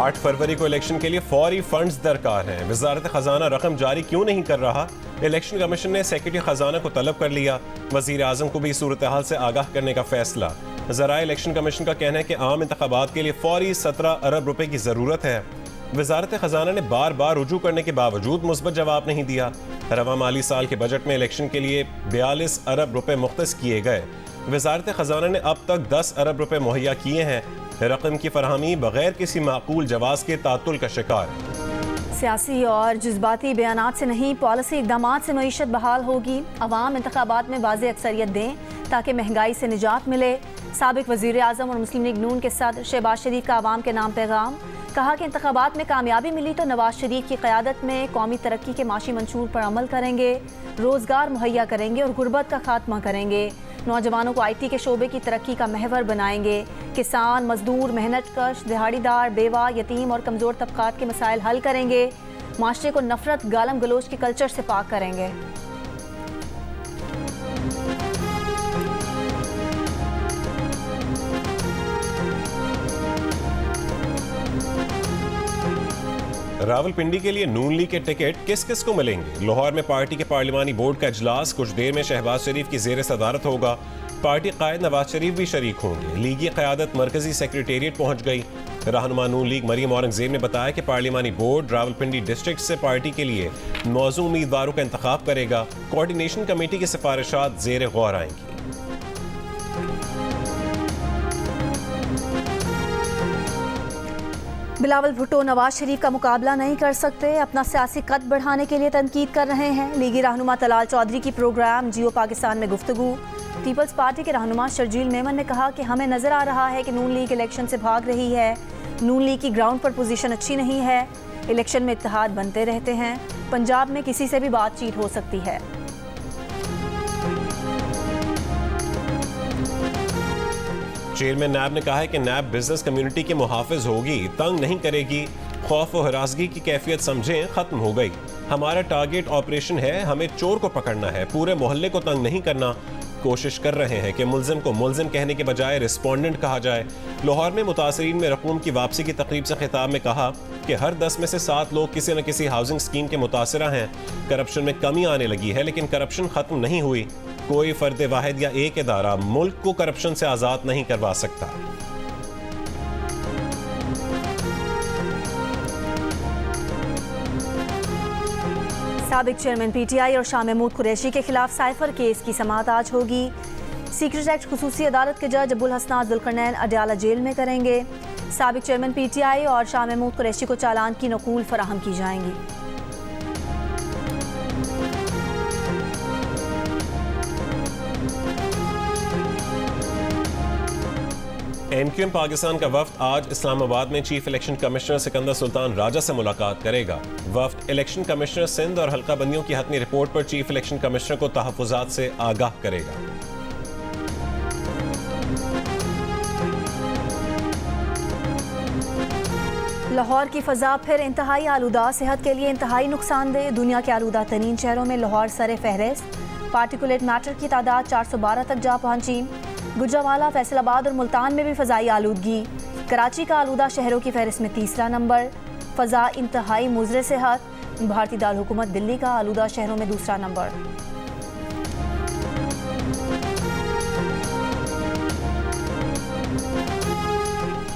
8 फरवरी को इलेक्शन के लिए फौरी फंड्स दरकार हैं। वजारत खजाना रकम जारी क्यों नहीं कर रहा? इलेक्शन कमीशन ने सेक्रेटरी खजाना को तलब कर लिया। वजीर आजम को भी सूरत हाल से आगाह करने का फैसला। ज़रा इलेक्शन कमीशन का कहना है कि आम इंतखाबात के लिए फौरी 17 अरब रुपए की जरूरत है। वजारत खजाना ने बार बार रुजू करने के बावजूद मुस्बत जवाब नहीं दिया। रवा माली साल के बजट में इलेक्शन के लिए 42 अरब रुपए मुख्तस किए गए। वजारत खजाना ने अब तक 10 अरब रुपए मुहैया किए हैं। रकम की फरहमी बगैर किसी माकूल जवाब के तातुल का शिकार है। सियासी और जज्बाती बयानात से नहीं, पॉलिसी इकदाम से मईशत बहाल होगी। अवाम इंतखाबात में वाज़ेह अक्सरियत दें ताकि महंगाई से निजात मिले। साबिक वज़ीर आज़म और मुस्लिम लीग नून के सदर शहबाज शरीफ का अवाम के नाम पैगाम। कहा कि इंतखाबात में कामयाबी मिली तो नवाज शरीफ की क़यादत में कौमी तरक्की के माशी मंशूर पर अमल करेंगे, रोज़गार मुहैया करेंगे और गुर्बत का खात्मा करेंगे। नौजवानों को IT के शोबे की तरक्की का महवर बनाएंगे। किसान, मजदूर, मेहनत कश, दिहाड़ीदार, बेवा, यतीम और कमज़ोर तबकात के मसाइल हल करेंगे। माशरे को नफरत, गालम गलोच के कल्चर से पाक करेंगे। रावलपिंडी के लिए नून लीग के टिकट किस किस को मिलेंगे? लाहौर में पार्टी के पार्लिमानी बोर्ड का इजलास कुछ देर में शहबाज शरीफ की जेर सदारत होगा। पार्टी कायद नवाज शरीफ भी शरीक होंगे। लीगी क़यादत मरकजी सेक्रेटेरिएट पहुंच गई। रहनुमा नून लीग मरियम औरंगजेब ने बताया कि पार्लिमानी बोर्ड रावलपिंडी डिस्ट्रिक्ट से पार्टी के लिए मौजूद उम्मीदवारों का इंतखाब करेगा। कोऑर्डिनेशन कमेटी की सिफारिशात जेर गौर आएंगी। बिलावल भुट्टो नवाज शरीफ का मुकाबला नहीं कर सकते, अपना सियासी कद बढ़ाने के लिए तनकीद कर रहे हैं। लीगी रहनुमा तलाल चौधरी की प्रोग्राम जियो पाकिस्तान में गुफ्तगू। पीपल्स पार्टी के रहनुमा शर्जील मेमन ने कहा कि हमें नजर आ रहा है कि नून लीग इलेक्शन से भाग रही है। नून लीग की ग्राउंड पर पोजीशन अच्छी नहीं है। इलेक्शन में इत्तेहाद बनते रहते हैं। पंजाब में किसी से भी बातचीत हो सकती है। चेयरमैन नैब ने कहा है कि नैब बिजनेस कम्युनिटी के मुहाफिज होगी, तंग नहीं करेगी। खौफ और हरासगी की कैफियत समझें, खत्म हो गई। हमारा टारगेट ऑपरेशन है, हमें चोर को पकड़ना है, पूरे मोहल्ले को तंग नहीं करना। कोशिश कर रहे हैं कि मुल्जिम को मुल्जिम कहने के बजाय रिस्पोंडेंट कहा जाए। लाहौर में मुतासरीन में रकूम की वापसी की तकरीब से खिताब में कहा कि हर 10 में से 7 लोग किसी न किसी हाउसिंग स्कीम के मुतासरा हैं। करप्शन में कमी आने लगी है, लेकिन करप्शन खत्म नहीं हुई। कोई फर्द वाहिद या एक इदारा मुल्क को करप्शन से आज़ाद नहीं करवा सकता। साबिक चेयरमैन PTI और शाह महमूद कुरैशी के खिलाफ साइफर केस की समाअत आज होगी। सीक्रेट एक्ट खुसूसी अदालत के जज अब्दुल हसनान जुल्करनैन अडयाला जेल में करेंगे। साबिक चेयरमैन PTI और शाह महमूद कुरैशी को चालान की नकूल फराहम की जाएंगी। MQM पाकिस्तान का वफ्द आज इस्लामाबाद में chief election commissioner Sikandar Sultan Raja से मुलाकात करेगा। वफ्द इलेक्शन कमिश्नर सिंध और हल्का बंदियों की हतमी रिपोर्ट पर चीफ इलेक्शन कमिश्नर को तहफ़्फ़ुज़ात से आगाह करेगा। लाहौर की फ़ज़ा फिर इंतहाई आलूदा, सेहत के लिए इंतहाई नुकसानदेह। दुनिया के आलूदा तरीन शहरों में लाहौर सरे फहरिस्त। पार्टिकुलेट मैटर की तादाद 412 तक जा पहुंची। गुजरावाला, फैसलाबाद और मुल्तान में भी फ़ज़ाई आलूदगी। कराची का आलूदा शहरों की फहरिस्त में तीसरा नंबर। फ़ज़ा इंतहाई मुज़र सेहत। भारतीय दारुल हुकूमत दिल्ली का आलूदा शहरों में दूसरा नंबर।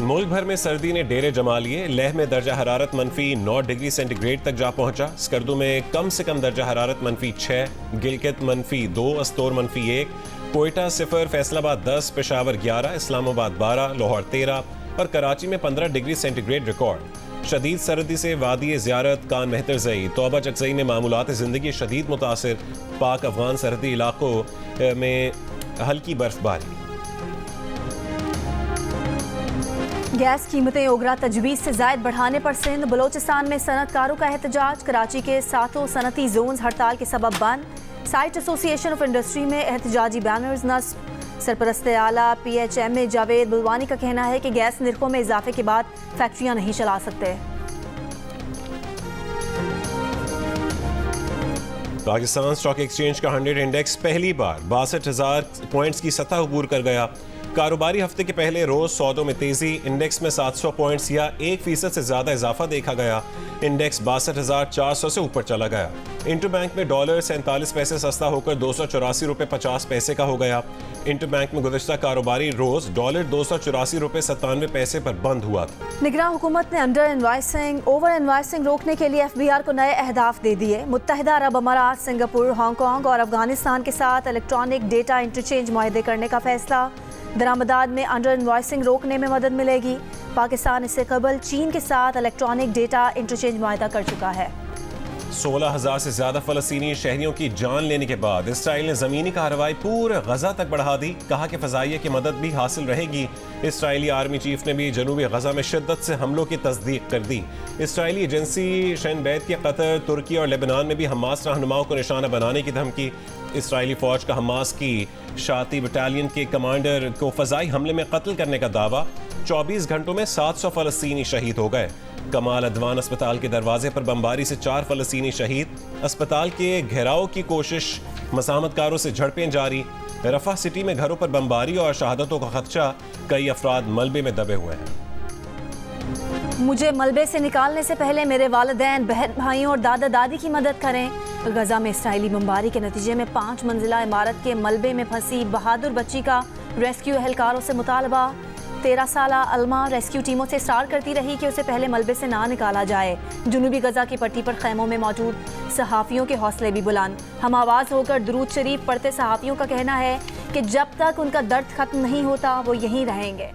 मुल्क भर में सर्दी ने डेरे जमा लिए। लेह में दर्जा हरारत -9 डिग्री सेंटीग्रेड तक जा पहुंचा। स्कर्दू में कम से कम दर्जा हरारत -6, गिलगित -2, अस्तोर -1, कोयटा 0, फैसलाबाद 10, पेशावर 11, इस्लामाबाद 12, लाहौर 13 और कराची में 15 डिग्री सेंटीग्रेड रिकॉर्ड। शदीद सर्दी से वादी ज़ियारत, कान मेहतर ज़ई, तौबा चकज़ई में मामूलात ज़िंदगी शदीद मुतासिर। पाक अफगान सरहदी इलाकों में हल्की बर्फबारी। गैस कीमतें ओगरा तजवीज़ से ज़ायद बढ़ाने पर सिंध। बलोचिस्तान में सनतकारों का एहतजाज। कराची के 7 सनती जोन्स हड़ताल के सबब बंद। साइट एसोसिएशन ऑफ इंडस्ट्री में एहतजाजी बैनर्स नस्ब। सरपरस्त आला PHMA जावेद बुलवानी का कहना है कि गैस निर्खों में इजाफे के बाद फैक्ट्रियां नहीं चला सकते। पाकिस्तान स्टॉक एक्सचेंज का 100 इंडेक्स पहली बार 62,000 पॉइंट्स की सतह अबूर कर गया। कारोबारी हफ्ते के पहले रोज सौदों में तेजी, इंडेक्स में 700 पॉइंट्स या 1% से ज्यादा इजाफा देखा गया। इंडेक्स 62,400 से ऊपर चला गया। इंटरबैंक में डॉलर 47 पैसे सस्ता होकर 284 रुपए 50 पैसे का हो गया। इंटरबैंक में गुज़िश्ता कारोबारी रोज डॉलर 284 रुपए 97 पैसे पर बंद हुआ था। निगरान हुकूमत ने अंडर इनवाइसिंग, ओवर इनवाइसिंग रोकने के लिए FBR को नए अहदाफ दे दिए। मुत्तहिदा अरब अमारात, सिंगापुर, हांगकांग और अफगानिस्तान के साथ इलेक्ट्रॉनिक डेटा इंटरचेंज मुआहदे करने का फैसला। दरामदात में अंडर इनवाइसिंग रोकने में मदद मिलेगी। पाकिस्तान इससे कबल चीन के साथ इलेक्ट्रॉनिक डेटा इंटरचेंज मुआहदा कर चुका है। 16,000 से ज्यादा फलस्तीनी शहरियों की जान लेने के बाद इसराइल ने जमीनी कार्रवाई पूरे गजा तक बढ़ा दी। कहा कि फजाइया की मदद भी हासिल रहेगी। इसराइली आर्मी चीफ ने भी जनूबी गजा में शिद्दत से हमलों की तस्दीक कर दी। इसराइली एजेंसी शैन बैत के कतर, तुर्की और लेबनान में भी हमास रहनुमाओं को निशाना बनाने की धमकी। इसराइली फौज का हमास की शाती बटालियन के कमांडर को फजाई हमले में कत्ल करने का दावा। 24 घंटों में 700 फलस्तीनी शहीद हो गए। कमाल अदवान अस्पताल के दरवाजे पर बमबारी से 4 फलस्तीनी शहीद। अस्पताल के घेराव की कोशिश, मज़ाहमतकारों से झड़पें जारी। रफा सिटी में घरों पर बमबारी और शहादतों का खदशा। कई अफराद मलबे में दबे हुए हैं। मुझे मलबे से निकालने से पहले मेरे वालिदैन, बहन भाइयों और दादा दादी की मदद करें। गजा में इसराइली बमबारी के नतीजे में 5 मंजिला इमारत के मलबे में फंसी बहादुर बच्ची का रेस्क्यू एहलकारों से मुतालबा। 13 साला अलमा रेस्क्यू टीमों से इस्रार करती रही कि उसे पहले मलबे से ना निकाला जाए। जुनूबी गजा की पट्टी पर खैमों में मौजूद सहाफ़ियों के हौसले भी बुलंद। हम आवाज़ होकर दुरूद शरीफ पढ़ते सहाफ़ियों का कहना है कि जब तक उनका दर्द खत्म नहीं होता वो यहीं रहेंगे।